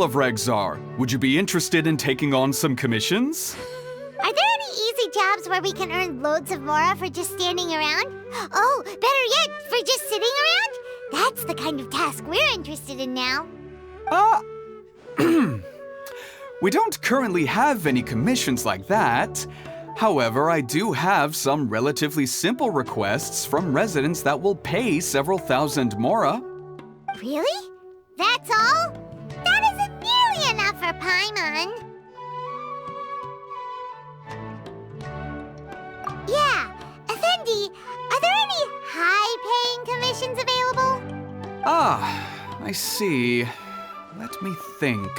of Regzar. Would you be interested in taking on some commissions? Are there any easy jobs where we can earn loads of Mora for just standing around? Oh, better yet, for just sitting around? That's the kind of task we're interested in now. We don't currently have any commissions like that. However, I do have some relatively simple requests from residents that will pay several thousand Mora. Really? That's all? That isn't nearly enough for Paimon. Yeah, Effendi, are there any high-paying commissions available? Ah, I see. Let me think.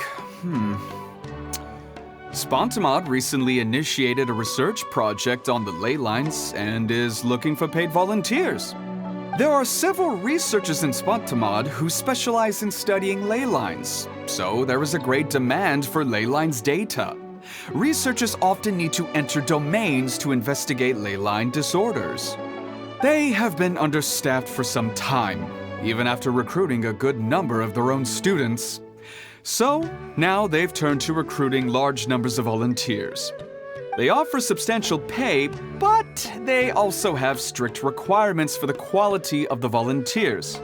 Spontamod recently initiated a research project on the ley lines and is looking for paid volunteers. There are several researchers in Spontamod who specialize in studying ley lines, so there is a great demand for ley lines data. Researchers often need to enter domains to investigate ley line disorders. They have been understaffed for some time, even after recruiting a good number of their own students. So, now they've turned to recruiting large numbers of volunteers. They offer substantial pay, but they also have strict requirements for the quality of the volunteers.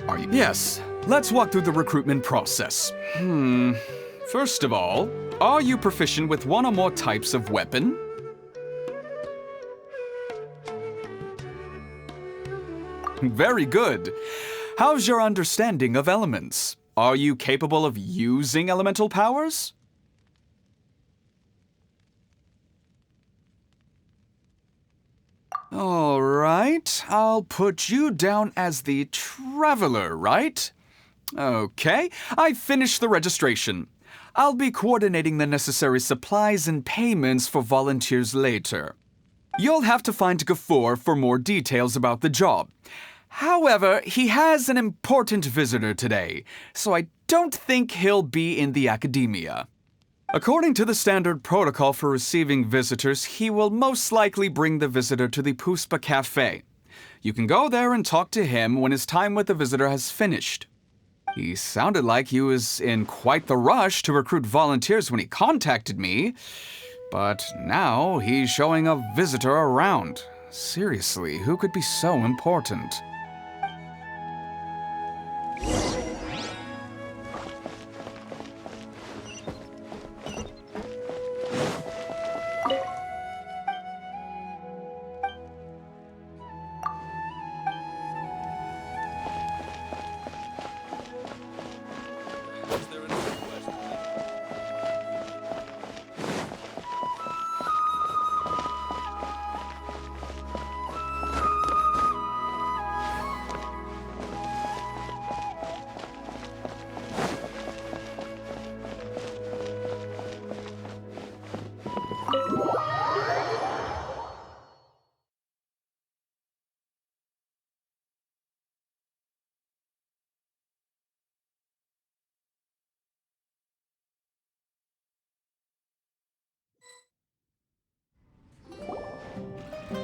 Are you? Yes, let's walk through the recruitment process. First of all, are you proficient with one or more types of weapon? Very good. How's your understanding of elements? Are you capable of using elemental powers? All right, I'll put you down as the Traveler, right? Okay, I've finished the registration. I'll be coordinating the necessary supplies and payments for volunteers later. You'll have to find Gafoor for more details about the job. However, he has an important visitor today, so I don't think he'll be in the academia. According to the standard protocol for receiving visitors, he will most likely bring the visitor to the Puspa Cafe. You can go there and talk to him when his time with the visitor has finished. He sounded like he was in quite the rush to recruit volunteers when he contacted me, but now he's showing a visitor around. Seriously, who could be so important?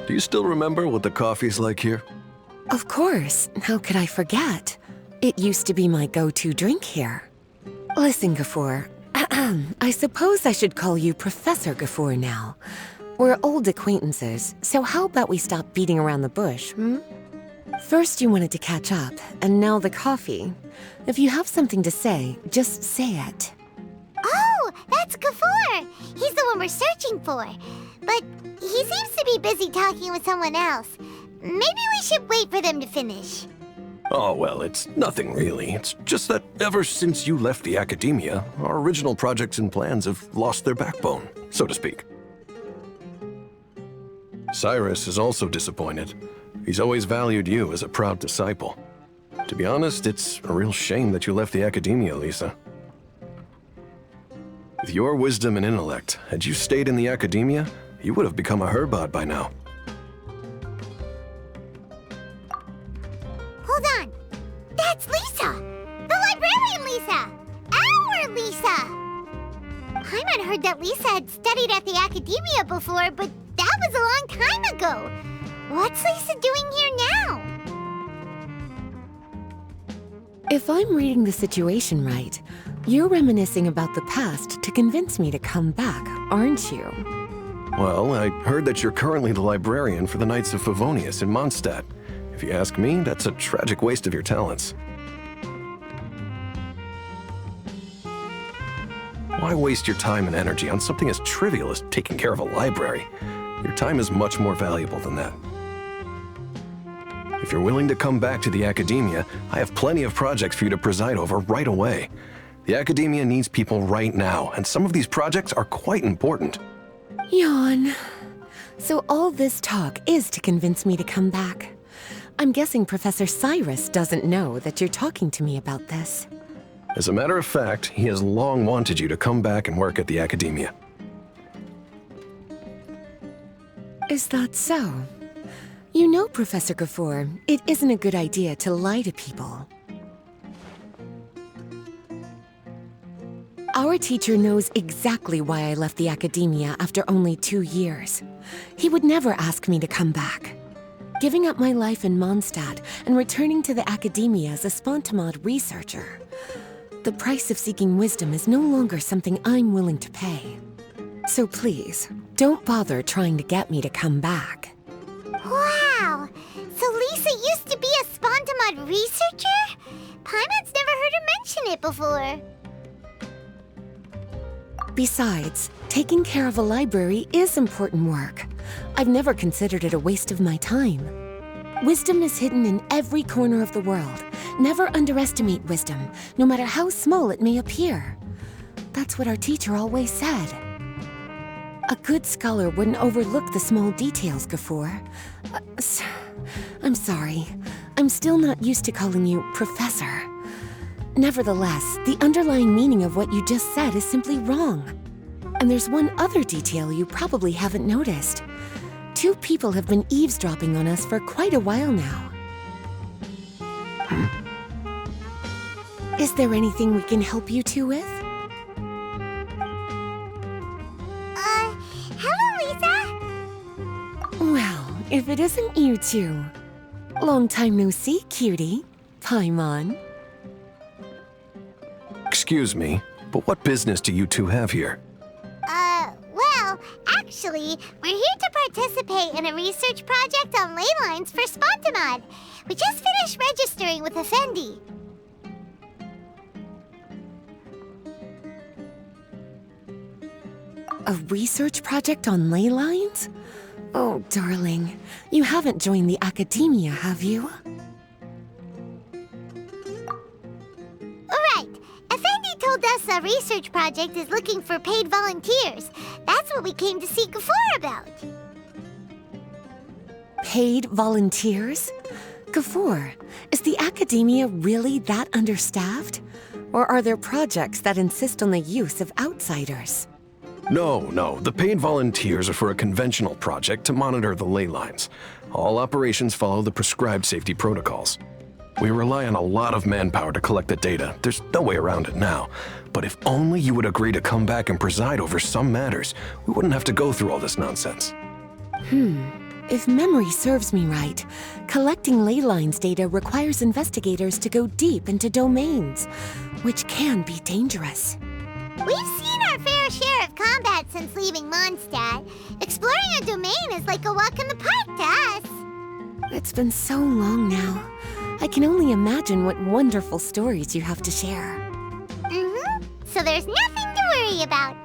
Do you still remember what the coffee's like here? Of course. How could I forget? It used to be my go-to drink here. Listen, Gafoor. I suppose I should call you Professor Gafoor now. We're old acquaintances, so how about we stop beating around the bush, First you wanted to catch up, and now the coffee. If you have something to say, just say it. Oh, that's Gafoor. He's the one we're searching for. But he seems to be busy talking with someone else. Maybe we should wait for them to finish. Oh, well, it's nothing really. It's just that ever since you left the academia, our original projects and plans have lost their backbone, so to speak. Cyrus is also disappointed. He's always valued you as a proud disciple. To be honest, it's a real shame that you left the academia, Lisa. With your wisdom and intellect, had you stayed in the academia, you would have become a Herbad by now. Hold on. That's Lisa! The librarian Lisa! Our Lisa! Paimon heard that Lisa had studied at the academia before, but that was a long time ago. What's Lisa doing here now? If I'm reading the situation right, You're reminiscing about the past to convince me to come back, aren't you? Well, I heard that you're currently the librarian for the Knights of Favonius in Mondstadt. If you ask me, that's a tragic waste of your talents. Why waste your time and energy on something as trivial as taking care of a library? Your time is much more valuable than that. If you're willing to come back to the Academia, I have plenty of projects for you to preside over right away. The Academia needs people right now, and some of these projects are quite important. Yawn. So all this talk is to convince me to come back. I'm guessing Professor Cyrus doesn't know that you're talking to me about this. As a matter of fact, he has long wanted you to come back and work at the Academia. Is that so? You know, Professor Gafoor, it isn't a good idea to lie to people. Our teacher knows exactly why I left the Academia after only 2 years. He would never ask me to come back. Giving up my life in Mondstadt and returning to the Academia as a Spontamod researcher. The price of seeking wisdom is no longer something I'm willing to pay. So please, don't bother trying to get me to come back. Wow! So Lisa used to be a Spontamod researcher? Paimon's never heard her mention it before. Besides, taking care of a library is important work. I've never considered it a waste of my time. Wisdom is hidden in every corner of the world. Never underestimate wisdom, no matter how small it may appear. That's what our teacher always said. A good scholar wouldn't overlook the small details, Gafoor. I'm sorry. I'm still not used to calling you Professor. Nevertheless, the underlying meaning of what you just said is simply wrong. And there's one other detail you probably haven't noticed. 2 people have been eavesdropping on us for quite a while now. Is there anything we can help you two with? Hello, Lisa! Well, if it isn't you two. Long time no see, cutie. Paimon. Excuse me, but what business do you two have here? Well, actually, we're here to participate in a research project on ley lines for Spontamod. We just finished registering with Effendi. A research project on ley lines? Oh, darling, you haven't joined the Academia, have you? Right. Effendi told us a research project is looking for paid volunteers. That's what we came to see Gafoor about. Paid volunteers? Gafoor, is the Academia really that understaffed? Or are there projects that insist on the use of outsiders? No, the paid volunteers are for a conventional project to monitor the ley lines. All operations follow the prescribed safety protocols. We rely on a lot of manpower to collect the data. There's no way around it now. But if only you would agree to come back and preside over some matters, we wouldn't have to go through all this nonsense. If memory serves me right, collecting ley lines data requires investigators to go deep into domains, which can be dangerous. We've seen our fair share of combat since leaving Mondstadt. Exploring a domain is like a walk in the park to us. It's been so long now. I can only imagine what wonderful stories you have to share. So there's nothing to worry about.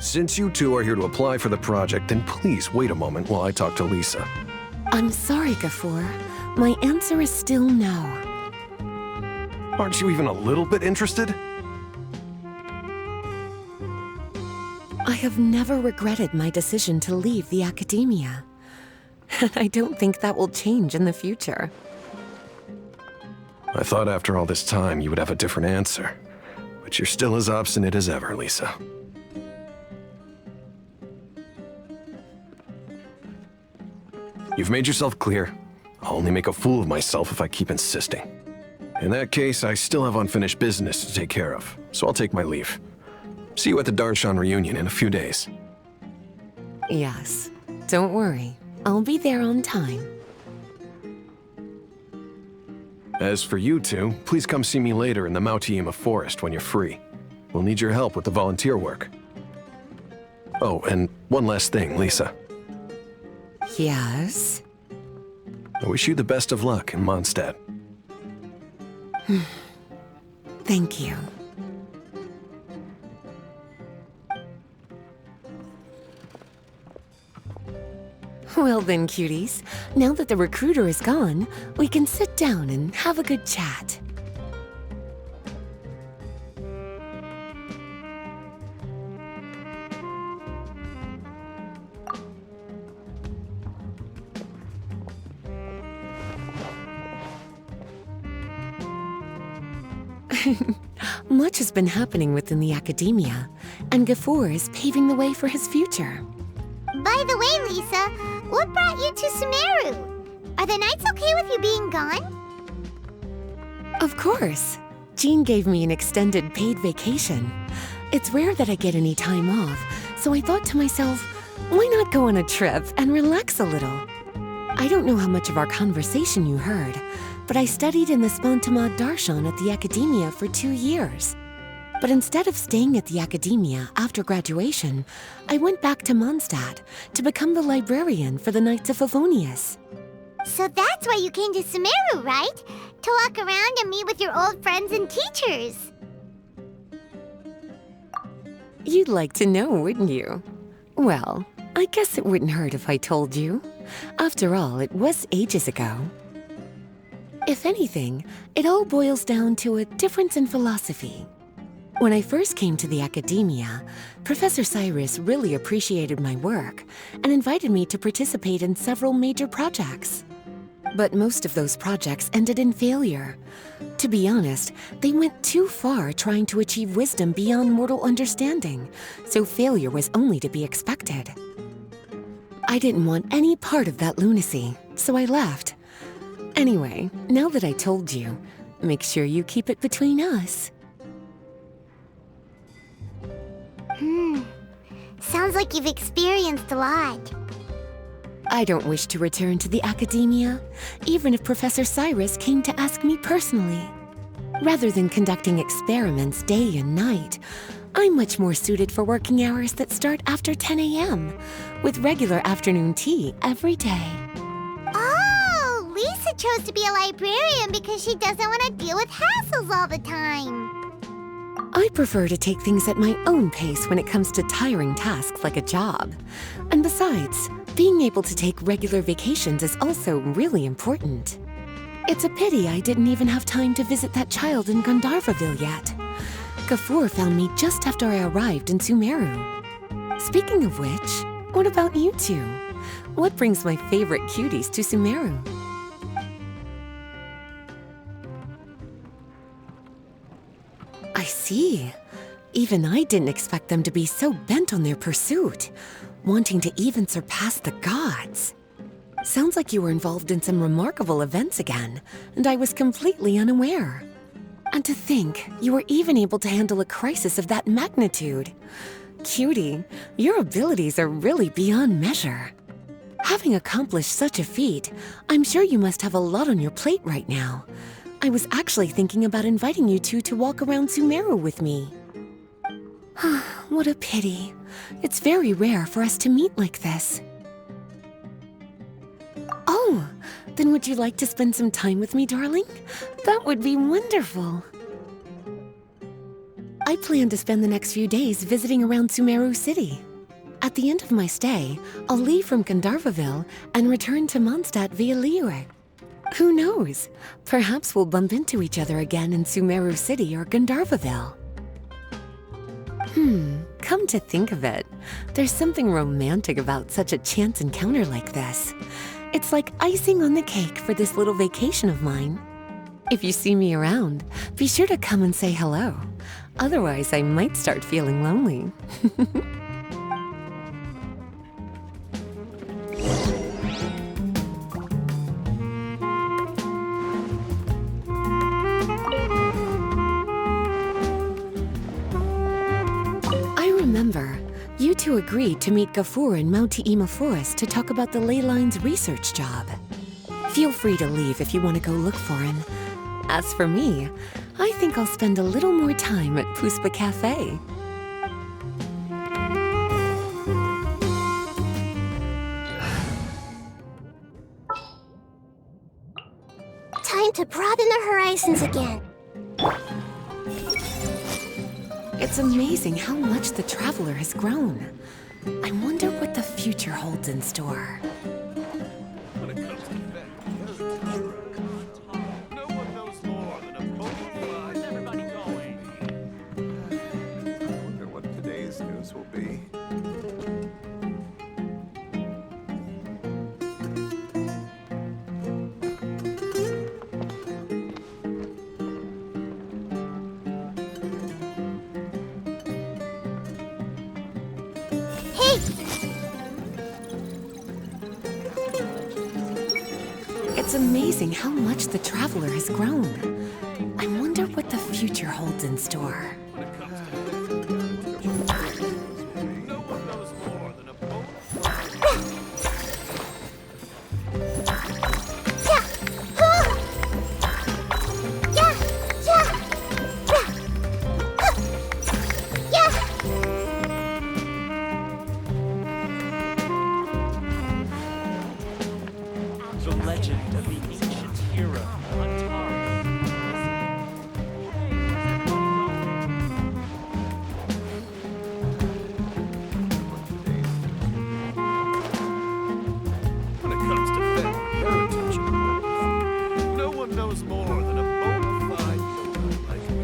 Since you two are here to apply for the project, then please wait a moment while I talk to Lisa. I'm sorry, Gafoor. My answer is still no. Aren't you even a little bit interested? I have never regretted my decision to leave the Academia. And I don't think that will change in the future. I thought after all this time you would have a different answer. But you're still as obstinate as ever, Lisa. You've made yourself clear. I'll only make a fool of myself if I keep insisting. In that case, I still have unfinished business to take care of, so I'll take my leave. See you at the Darshan reunion in a few days. Yes, don't worry. I'll be there on time. As for you two, please come see me later in the Mautiima forest when you're free. We'll need your help with the volunteer work. Oh, and one last thing, Lisa. Yes? I wish you the best of luck in Mondstadt. Thank you. Well then, cuties, now that the recruiter is gone, we can sit down and have a good chat. Much has been happening within the academia, and Gafur is paving the way for his future. By the way, Lisa, what brought you to Sumeru? Are the nights okay with you being gone? Of course. Jean gave me an extended paid vacation. It's rare that I get any time off, so I thought to myself, why not go on a trip and relax a little? I don't know how much of our conversation you heard, but I studied in the Spantamad Darshan at the Academia for 2 years. But instead of staying at the Academia after graduation, I went back to Mondstadt to become the librarian for the Knights of Favonius. So that's why you came to Sumeru, right? To walk around and meet with your old friends and teachers. You'd like to know, wouldn't you? Well, I guess it wouldn't hurt if I told you. After all, it was ages ago. If anything, it all boils down to a difference in philosophy. When I first came to the Academia, Professor Cyrus really appreciated my work and invited me to participate in several major projects. But most of those projects ended in failure. To be honest, they went too far trying to achieve wisdom beyond mortal understanding, so failure was only to be expected. I didn't want any part of that lunacy, so I left. Anyway, now that I told you, make sure you keep it between us. Sounds like you've experienced a lot. I don't wish to return to the Academia, even if Professor Cyrus came to ask me personally. Rather than conducting experiments day and night, I'm much more suited for working hours that start after 10 a.m., with regular afternoon tea every day. Oh, Lisa chose to be a librarian because she doesn't want to deal with hassles all the time. I prefer to take things at my own pace when it comes to tiring tasks like a job. And besides, being able to take regular vacations is also really important. It's a pity I didn't even have time to visit that child in Gandharvaville yet. Gafur found me just after I arrived in Sumeru. Speaking of which, what about you two? What brings my favorite cuties to Sumeru? I see. Even I didn't expect them to be so bent on their pursuit, wanting to even surpass the gods. Sounds like you were involved in some remarkable events again, and I was completely unaware. And to think, you were even able to handle a crisis of that magnitude. Cutie, your abilities are really beyond measure. Having accomplished such a feat, I'm sure you must have a lot on your plate right now. I was actually thinking about inviting you two to walk around Sumeru with me. What a pity. It's very rare for us to meet like this. Oh, then would you like to spend some time with me, darling? That would be wonderful. I plan to spend the next few days visiting around Sumeru City. At the end of my stay, I'll leave from Gandharvaville and return to Mondstadt via Liyue. Who knows? Perhaps we'll bump into each other again in Sumeru City or Gandharvaville. Come to think of it, there's something romantic about such a chance encounter like this. It's like icing on the cake for this little vacation of mine. If you see me around, be sure to come and say hello. Otherwise, I might start feeling lonely. You two agreed to meet Gafur in Mount Te'ima Forest to talk about the ley lines research job. Feel free to leave if you want to go look for him. As for me, I think I'll spend a little more time at Puspa Cafe. Time to broaden the horizons again. It's amazing how much the Traveler has grown. I wonder what the future holds in store. No one knows more than a Pokemon. Where's everybody going? I wonder what today's news will be. Hey! It's amazing how much the Traveler has grown. I wonder what the future holds in store. No one knows more than a Pokemon. Yeah! Yeah! Yeah! The legend of the ancient hero, Antares. Hey, where's everybody going? When it comes to family heritage, no one knows more than a bona fide Pokemon like me.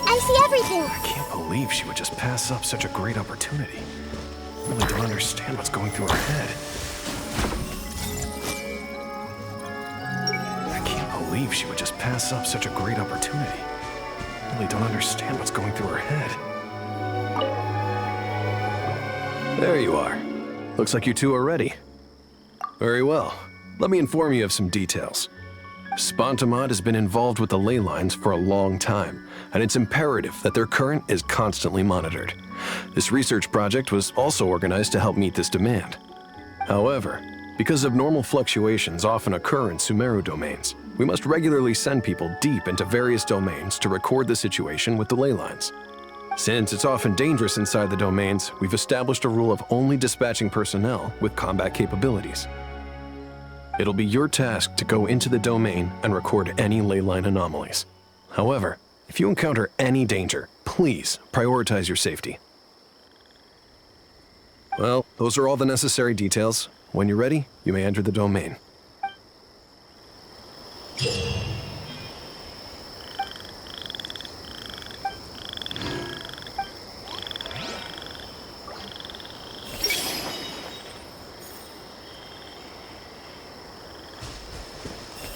I see everything. I can't believe she would just pass up such a great opportunity. I really don't understand what's going through her head. I can't believe she would just pass up such a great opportunity. I really don't understand what's going through her head. There you are. Looks like you two are ready. Very well. Let me inform you of some details. Spontamod has been involved with the ley lines for a long time, and it's imperative that their current is constantly monitored. This research project was also organized to help meet this demand. However, because abnormal fluctuations often occur in Sumeru domains, we must regularly send people deep into various domains to record the situation with the ley lines. Since it's often dangerous inside the domains, we've established a rule of only dispatching personnel with combat capabilities. It'll be your task to go into the domain and record any ley line anomalies. However, if you encounter any danger, please prioritize your safety. Well, those are all the necessary details. When you're ready, you may enter the domain.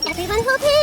Everyone hold hands.